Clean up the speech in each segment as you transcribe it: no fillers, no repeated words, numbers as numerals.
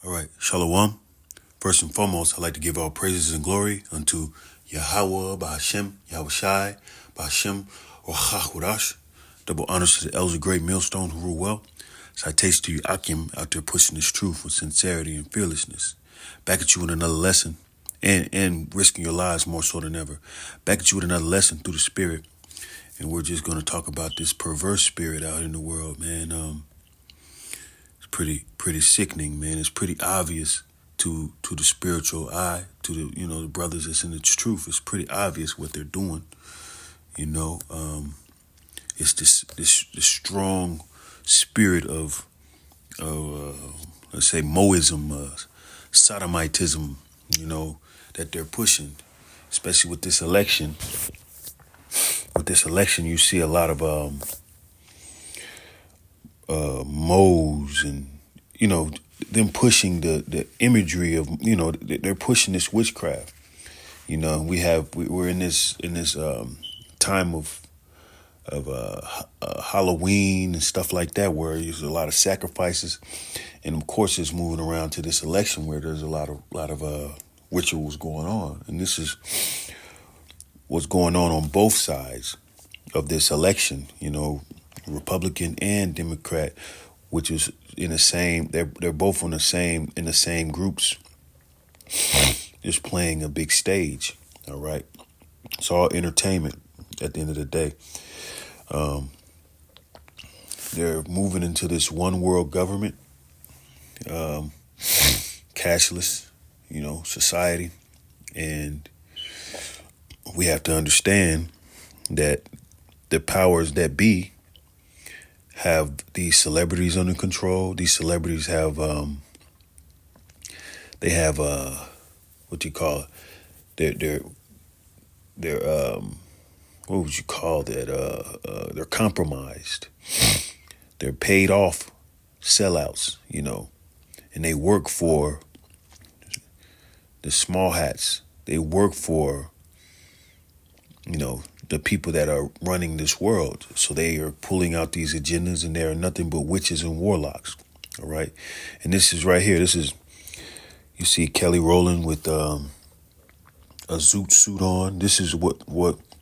All right, Shalom. First and foremost, I'd like to give all praises and glory unto Yahweh, Bahashem, Yahweh Shai, Bahashem, Wahahurash. Double honors to the elders of Great Millstone who rule well. Citation to you, Akim, out there pushing this truth with sincerity and fearlessness. Back at you with another lesson, and risking your lives more so than ever. Back at you with another lesson through the Spirit. And we're just going to talk about this perverse spirit out in the world, man. It's pretty sickening, man. It's pretty obvious to the spiritual eye, to the brothers that's in the truth. It's pretty obvious what they're doing. It's this strong spirit of let's say Moism, sodomitism, that they're pushing, especially with this election. With this election, you see a lot of moles and them pushing the imagery of they're pushing this witchcraft. We're in this time of Halloween and stuff like that, where there's a lot of sacrifices, and of course it's moving around to this election where there's a lot of rituals going on, and this is what's going on both sides of this election. Republican and Democrat, which is in the same. They're both in the same groups, just playing a big stage. All right, it's all entertainment at the end of the day. They're moving into this one world government, cashless, society, and we have to understand that the powers that be have these celebrities under control. These celebrities have they have what do you call it? They're what would you call that? They're compromised. They're paid off sellouts, and they work for the small hats. They work for the people that are running this world. So they are pulling out these agendas, and they are nothing but witches and warlocks. All right. And this is right here. You see Kelly Rowland with a zoot suit on. This is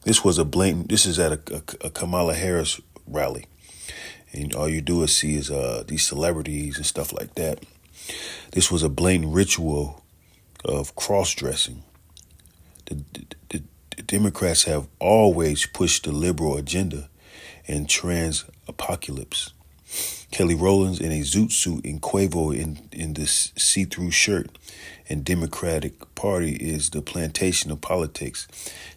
this was a blatant, this is at a Kamala Harris rally. And all you do is see is these celebrities and stuff like that. This was a blatant ritual of cross-dressing. The Democrats have always pushed the liberal agenda and trans apocalypse. Kelly Rowland's in a zoot suit and Quavo in this see-through shirt, and Democratic Party is the plantation of politics.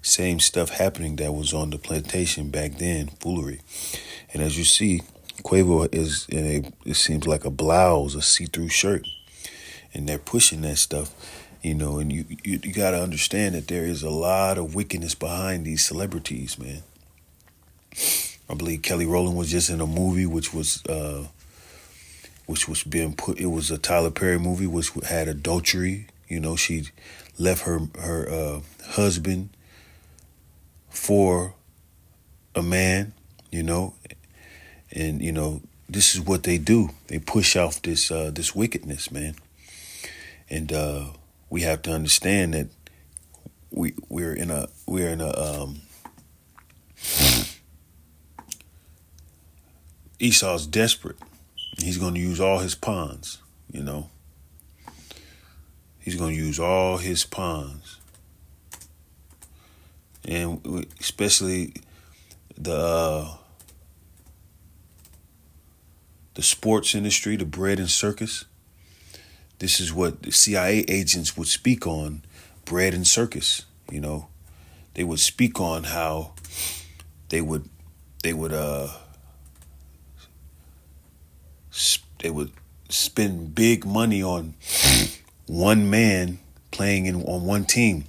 Same stuff happening that was on the plantation back then, foolery. And as you see, Quavo is it seems like a blouse, a see-through shirt, and they're pushing that stuff. And you got to understand that there is a lot of wickedness behind these celebrities, man. I believe Kelly Rowland was just in a movie which was being put. It was a Tyler Perry movie which had adultery. She left her husband for a man. And this is what they do. They push off this wickedness, man. And we have to understand that we're in a Esau's desperate. He's going to use all his pawns. He's going to use all his pawns, and especially the sports industry, the bread and circus. This is what the CIA agents would speak on, bread and circus. They would speak on how they would spend big money on one man playing on one team,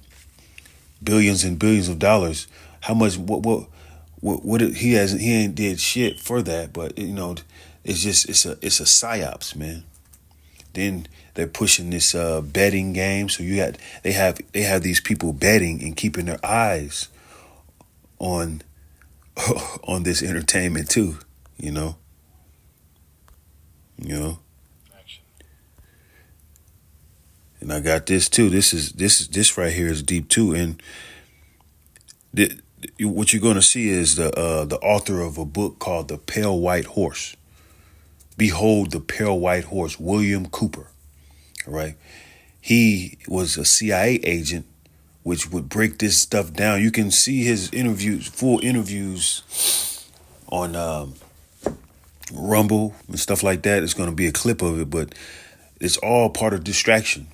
billions and billions of dollars. How much? What he ain't did shit for that, but it's a psyops, man. Then they're pushing this betting game. So they have these people betting and keeping their eyes on this entertainment too. And I got this too. This right here is deep too. And what you're going to see is the author of a book called The Pale White Horse. Behold the Pale White Horse, William Cooper. All right. He was a CIA agent, which would break this stuff down. You can see his interviews, full interviews on Rumble and stuff like that. It's going to be a clip of it, but it's all part of distraction.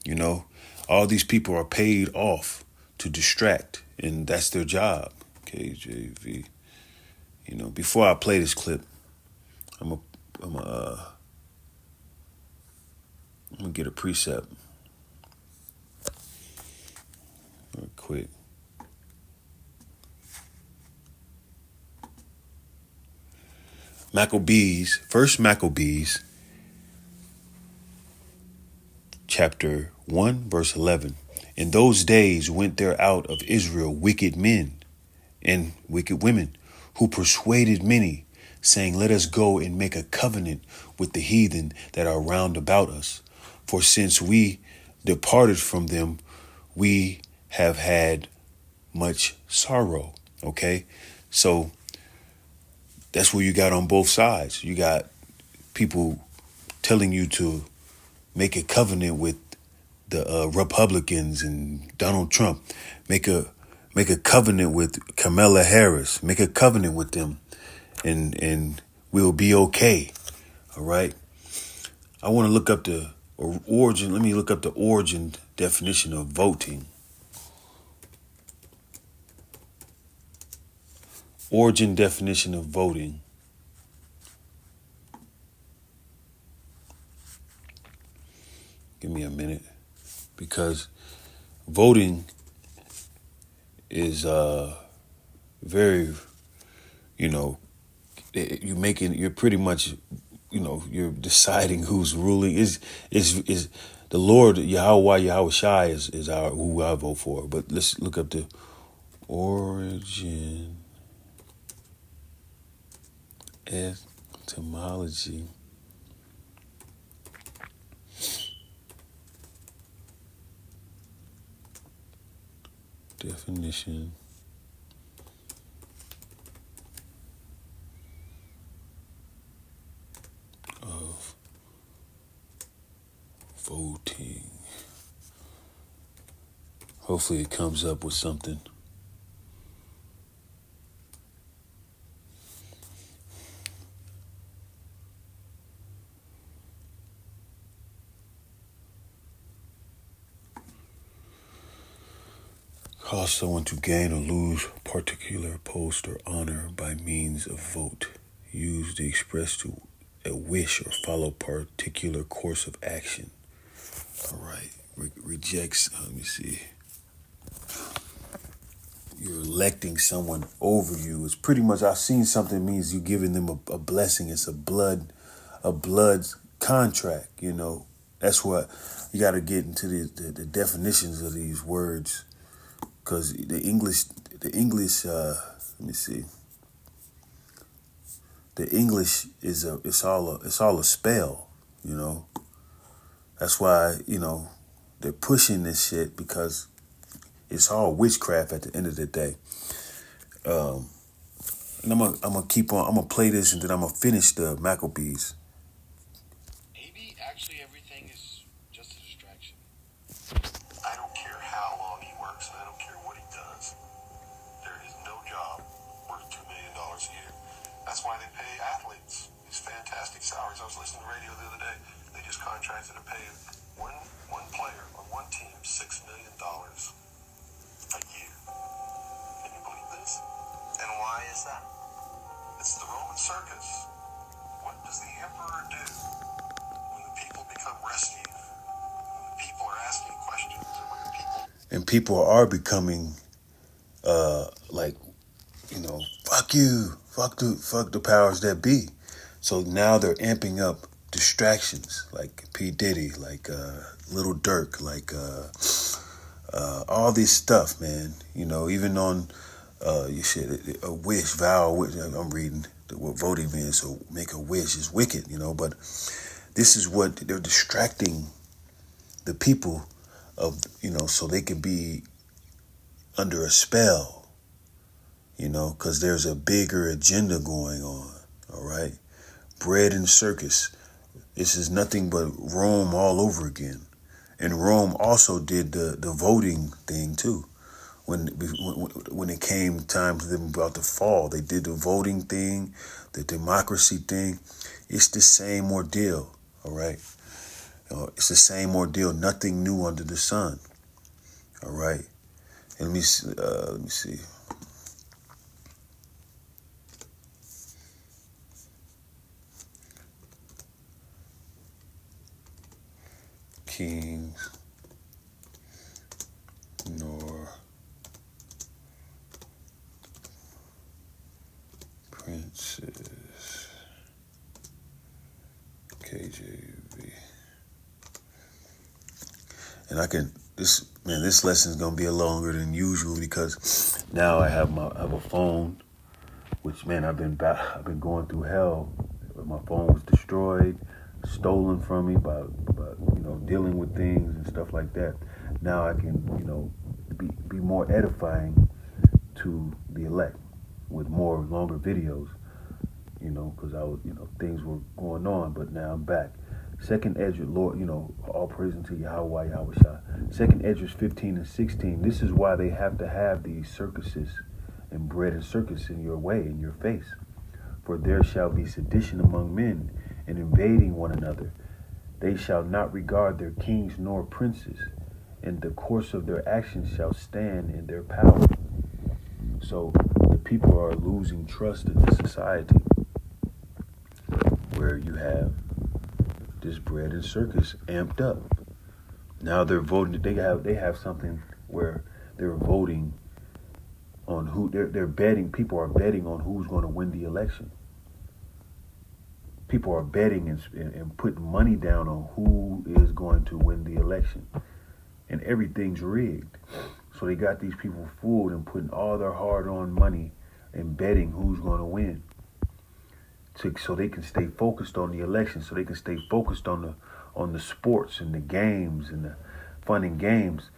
You know, all these people are paid off to distract, and that's their job. KJV. You know, before I play this clip, I'm gonna get a precept real quick. First Maccabees, chapter 1, verse 11. In those days went there out of Israel wicked men and wicked women, who persuaded many, saying, let us go and make a covenant with the heathen that are round about us. For since we departed from them, we have had much sorrow. Okay? So that's what you got on both sides. You got people telling you to make a covenant with the Republicans and Donald Trump. Make a covenant with Kamala Harris. Make a covenant with them, and we'll be okay. All right. I want to look up the origin. Let me look up the origin definition of voting. Origin definition of voting. Give me a minute, because voting is very, you're pretty much, you're deciding who's ruling. Is the Lord Yahweh Shai is who I vote for. But let's look up the origin etymology. Definition of voting. Hopefully it comes up with something. Cause someone to gain or lose particular post or honor by means of vote. Use to express to a wish or follow particular course of action. All right. Rejects. Let me see. You're electing someone over you. It's pretty much, I've seen something means you're giving them a blessing. It's a blood contract. That's what you got to get into the definitions of these words. Because the English, let me see. The English is it's all a spell, That's why, they're pushing this shit, because it's all witchcraft at the end of the day. And I'm gonna keep on. I'm gonna play this, and then I'm gonna finish the Maccabees. Maybe actually everything is just a distraction. I don't care how long he works, and I don't care what he does. There is no job worth $2 million a year. That's why they pay athletes these fantastic salaries. I was listening to the radio the other day. They just contracted to pay one player on one team $6 million a year. Can you believe this? And why is that? It's the Roman circus. What does the emperor do when the people become restive? When the people are asking questions, and when the people... And people are becoming, fuck you, fuck the powers that be. So now they're amping up distractions, like P. Diddy, like Little Durk, like all this stuff, man. Even on a wish, vow. I'm reading what voting means. So make a wish is wicked, But this is what they're distracting the people of, so they can be under a spell, because there's a bigger agenda going on. All right. Bread and circus. This is nothing but Rome all over again. And Rome also did the voting thing too. When it came time to them about to fall, they did the voting thing, the democracy thing. It's the same ordeal, all right? It's the same ordeal. Nothing new under the sun, all right? And let me see. Kings nor princes. KJV. And this lesson is gonna be longer than usual because now I have a phone, which I've been going through hell. My phone was destroyed, stolen from me by dealing with things and stuff like that. Now I can be more edifying to the elect with more longer videos, because I was things were going on, but now I'm back. Second Esdras, Lord, all praise unto Yahweh, Yahweh. Second Esdras 15 and 16. This is why they have to have these circuses and bread and circus in your way, in your face. For there shall be sedition among men and invading one another. They shall not regard their kings nor princes, and the course of their actions shall stand in their power. So the people are losing trust in the society where you have this bread and circus amped up. Now they're voting. They have something where they're voting on who they're betting. People are betting on who's going to win the election. People are betting and putting money down on who is going to win the election, and everything's rigged. So they got these people fooled and putting all their hard-earned money and betting who's going to win. So they can stay focused on the election, so they can stay focused on the sports and the games and the fun and games,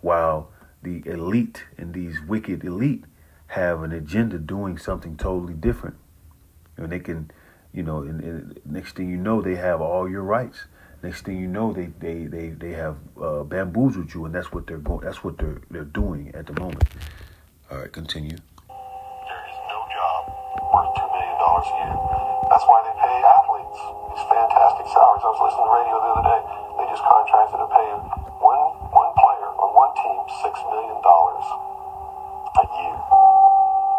while the elite and these wicked elite have an agenda doing something totally different. And they can, and next thing you know, they have all your rights. Next thing you know, they have bamboozled you, and that's what they're going. That's what they're doing at the moment. All right, continue. There is no job worth $2 million a year. That's why they pay athletes these fantastic salaries. I was listening to the radio the other day. They just contracted to pay one player on one team $6 million a year.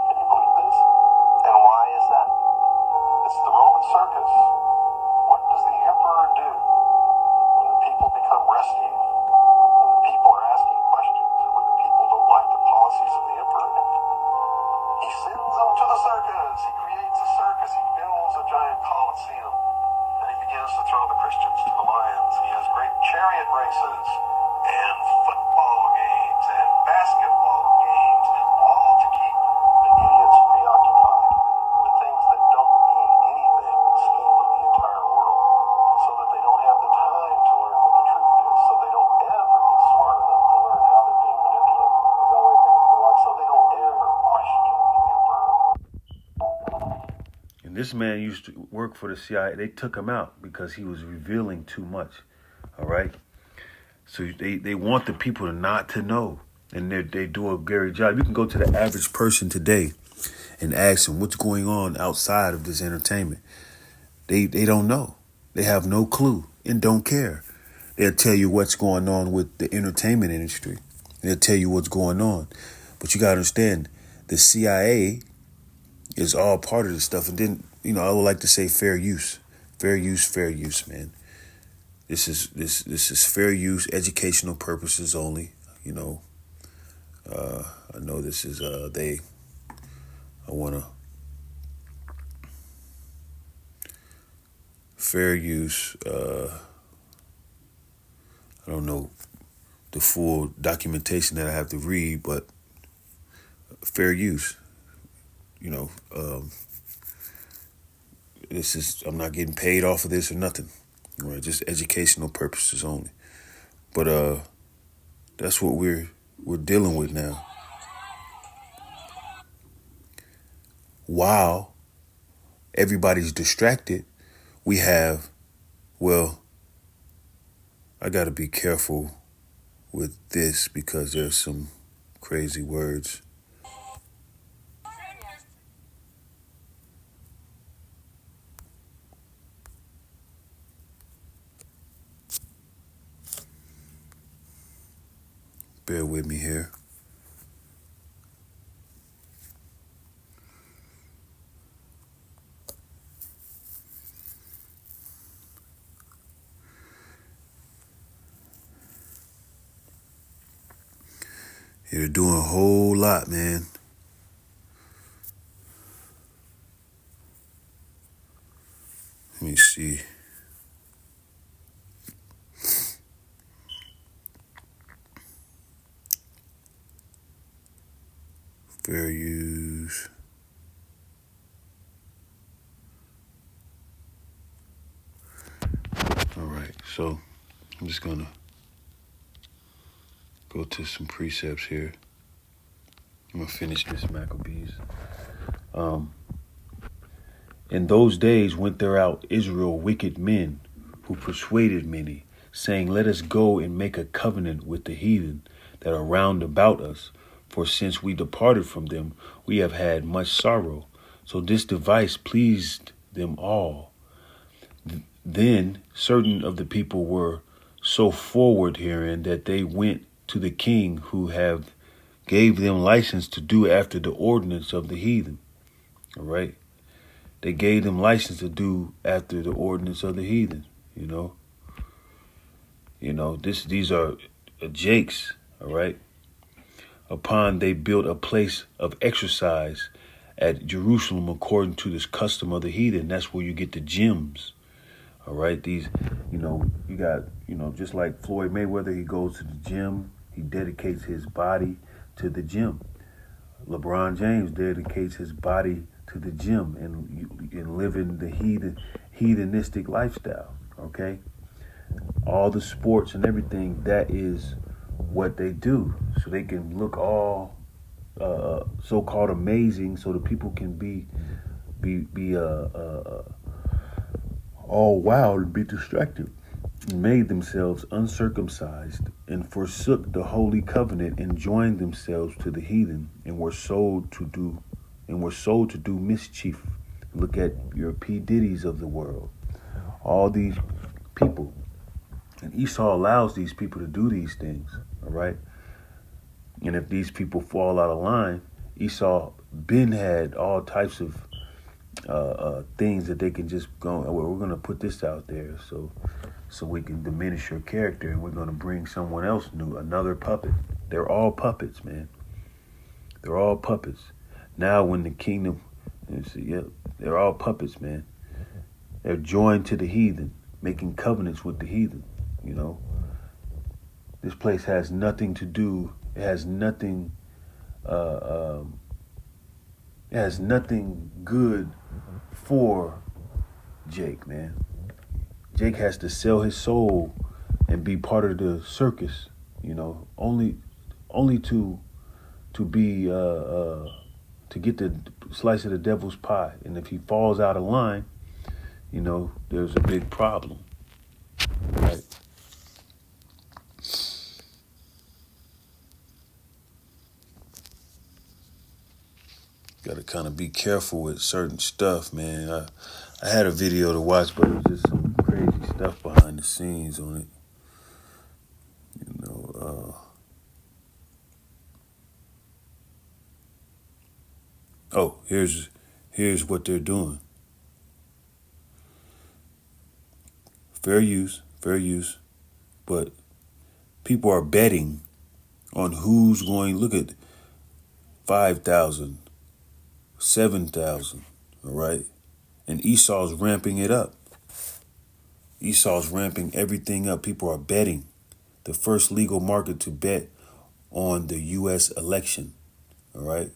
Can you believe this? And why is that? It's the Roman circus. What does the emperor do when the people become restive? When the people are asking questions and when the people don't like the policies of the emperor? He sends them to the circus. He creates a circus. He builds a giant coliseum. And he begins to throw the Christians to the lions. He has great chariot races and football games and basketball games, all to keep the idiots preoccupied with things that don't mean anything in the scheme of the entire world, so that they don't have the time to learn what the truth is, so they don't ever get smart enough to learn how they're being manipulated. There's always things to watch, so they don't ever question the emperor. And this man used to work for the CIA. They took him out because he was revealing too much. All right. So they want the people not to know. And they do a great job. You can go to the average person today and ask them what's going on outside of this entertainment. They don't know. They have no clue and don't care. They'll tell you what's going on with the entertainment industry. They'll tell you what's going on. But you got to understand, the CIA is all part of this stuff. And then, I would like to say fair use. Fair use, man. This is fair use, educational purposes only. I know this is I want to fair use. I don't know the full documentation that I have to read, but fair use. I'm not getting paid off of this or nothing. Right, just educational purposes only. But that's what we're dealing with now. While everybody's distracted, we have, well, I got to be careful with this because there's some crazy words. Bear with me here. They're doing a whole lot, man. Let me see. Fair use. All right, so I'm just gonna go to some precepts here. I'm gonna finish this Maccabees. In those days went there out Israel wicked men who persuaded many, saying, let us go and make a covenant with the heathen that are round about us. For since we departed from them, we have had much sorrow. So this device pleased them all. Then certain of the people were so forward herein that they went to the king, who gave them license to do after the ordinance of the heathen. All right. They gave them license to do after the ordinance of the heathen, you know. These are Jakes, all right. Upon they built a place of exercise at Jerusalem according to this custom of the heathen. That's where you get the gyms, all right. These, you got, just like Floyd Mayweather, he goes to the gym, he dedicates his body to the gym. LeBron James dedicates his body to the gym and living the heathenistic lifestyle, okay? All the sports and everything, that is what they do. So they can look all so-called amazing, so the people can be all wild and be distracted. Made themselves uncircumcised and forsook the holy covenant and joined themselves to the heathen and were sold to do mischief. Look at your P. Diddy's of the world. All these people. And Esau allows these people to do these things, all right? And if these people fall out of line, Esau been had all types of things that they can just go, well, we're going to put this out there so we can diminish your character, and we're going to bring someone else new, another puppet. They're all puppets, man. They're all puppets. Now when the kingdom, they're all puppets, man. They're joined to the heathen, making covenants with the heathen, This place has nothing to do, it has nothing good for Jake, man. Jake has to sell his soul and be part of the circus, only to be to get the slice of the devil's pie. And if he falls out of line, there's a big problem, right? Got to kind of be careful with certain stuff, man. I had a video to watch, but it was just some crazy stuff behind the scenes on it. Here's what they're doing. Fair use, but people are betting on who's going. Look at 5,000, 7,000, all right? And Esau's ramping it up. Esau's ramping everything up. People are betting. The first legal market to bet on the U.S. election, all right?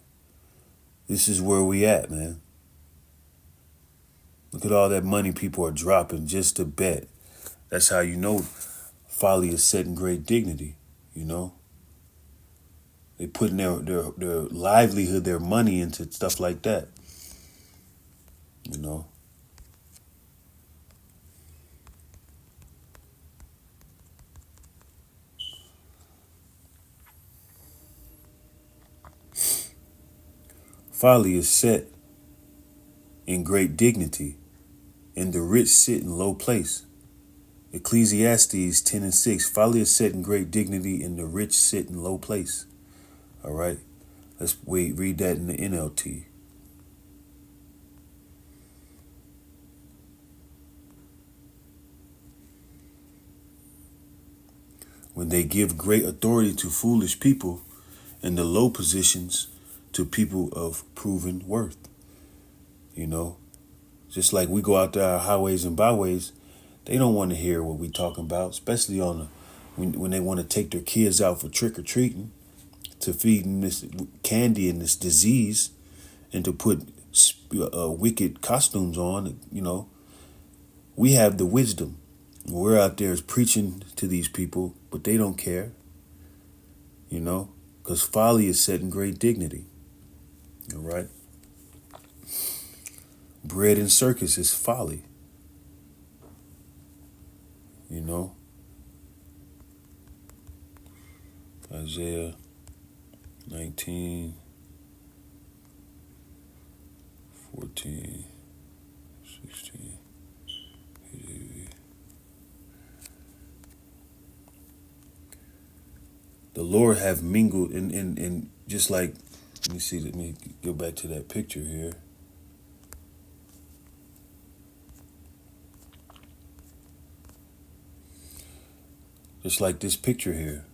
This is where we at, man. Look at all that money people are dropping just to bet. That's how you know Folly is set in great dignity, you know. They putting their livelihood, their money into stuff like that, you know. Folly is set in great dignity, and the rich sit in low place. Ecclesiastes 10:6. Folly is set in great dignity, and the rich sit in low place. All right. Let's read that in the NLT. When they give great authority to foolish people and the low positions to people of proven worth. You know, just like we go out to our highways and byways, they don't want to hear what we talking about, especially when they want to take their kids out for trick or treating, to feed them this candy and this disease, and to put wicked costumes on. You know, we have the wisdom. We're out there preaching to these people, but they don't care. You know, because folly is set in great dignity. All right. Bread and circus is folly. You know. Isaiah 19, 14, 16. The Lord have mingled in just like, let me go back to that picture here. Just like this picture here.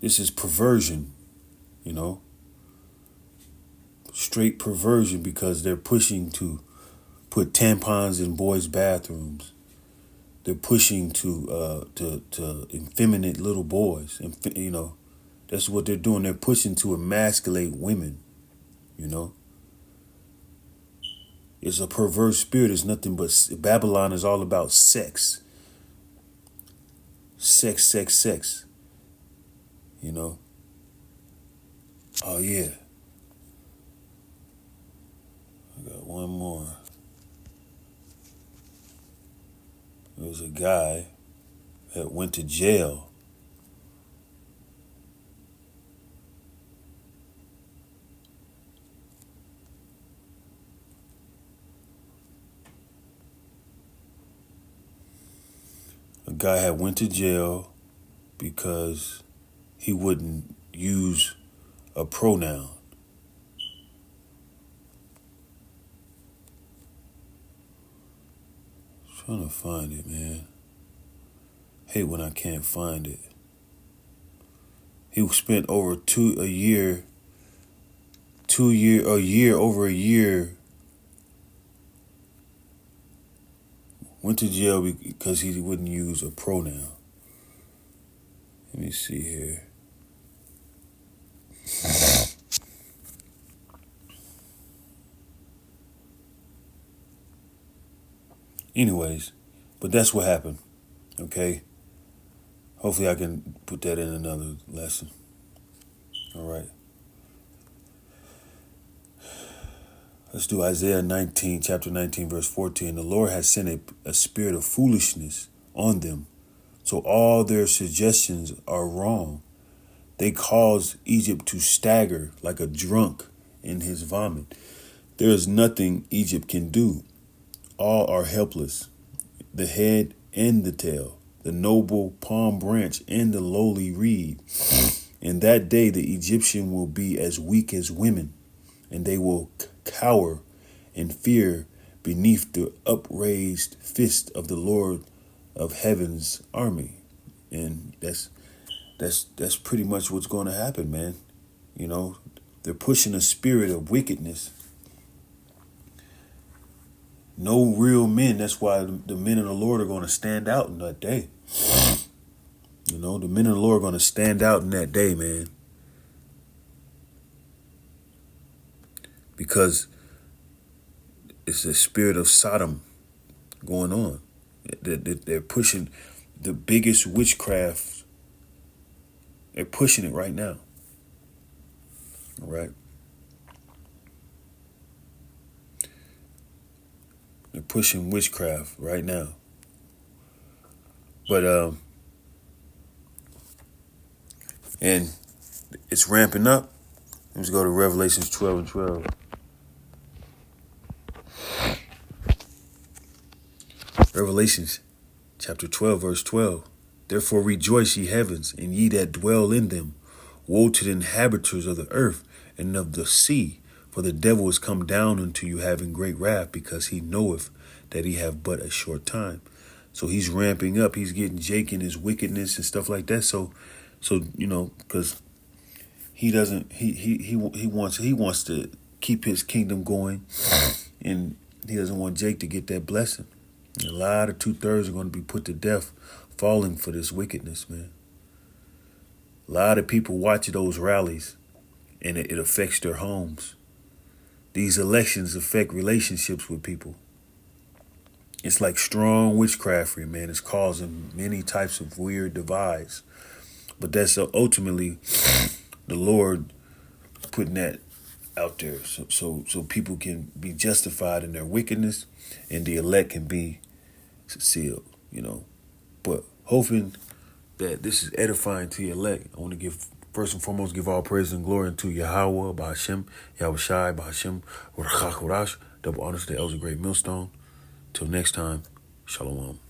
This is perversion, you know. Straight perversion, because they're pushing to put tampons in boys' bathrooms. They're pushing to effeminate little boys, and you know, that's what they're doing. They're pushing to emasculate women. You know, it's a perverse spirit. It's nothing but Babylon is all about sex, sex, sex, sex. You know. Oh yeah. I got one more. There was a guy that went to jail. A guy had went to jail because he wouldn't use a pronoun. Trying to find it, man. Hate when I can't find it. He spent over a year, over a year, went to jail because he wouldn't use a pronoun. Let me see here. Anyways, but that's what happened, okay? Hopefully I can put that in another lesson. All right. Let's do Isaiah 19, chapter 19, verse 14. The Lord has sent a spirit of foolishness on them, so all their suggestions are wrong. They cause Egypt to stagger like a drunk in his vomit. There is nothing Egypt can do. All are helpless, the head and the tail, the noble palm branch and the lowly reed. In that day, the Egyptian will be as weak as women, and they will cower in fear beneath the upraised fist of the Lord of Heaven's army. And that's pretty much what's going to happen, man. You know, they're pushing a spirit of wickedness. No real men. That's why the men of the Lord are going to stand out in that day. You know, the men of the Lord are going to stand out in that day, man. Because it's a spirit of Sodom going on. They're pushing. the biggest witchcraft. They're pushing it right now. All right. They're pushing witchcraft right now. But and it's ramping up. Let's go to Revelations 12 and 12. Revelations chapter 12, verse 12. Therefore rejoice, ye heavens, and ye that dwell in them. Woe to the inhabitants of the earth and of the sea, for the devil is come down unto you having great wrath, because he knoweth that he have but a short time. So he's ramping up. He's getting Jake in his wickedness and stuff like that. So because he doesn't, he wants to keep his kingdom going, and he doesn't want Jake to get that blessing. And a lot of 2/3 are going to be put to death, falling for this wickedness, man. A lot of people watch those rallies, and it affects their homes. These elections affect relationships with people. It's like strong witchcraftery, man. It's causing many types of weird divides. But that's ultimately the Lord putting that out there so people can be justified in their wickedness, and the elect can be sealed, But hoping that this is edifying to your elect, I want to give, first and foremost, give all praise and glory unto Yahweh, Bahashem, Yahweh Shai, Bahashem, Warachach Warash, double honors to the Elder Great Millstone. Till next time, Shalom.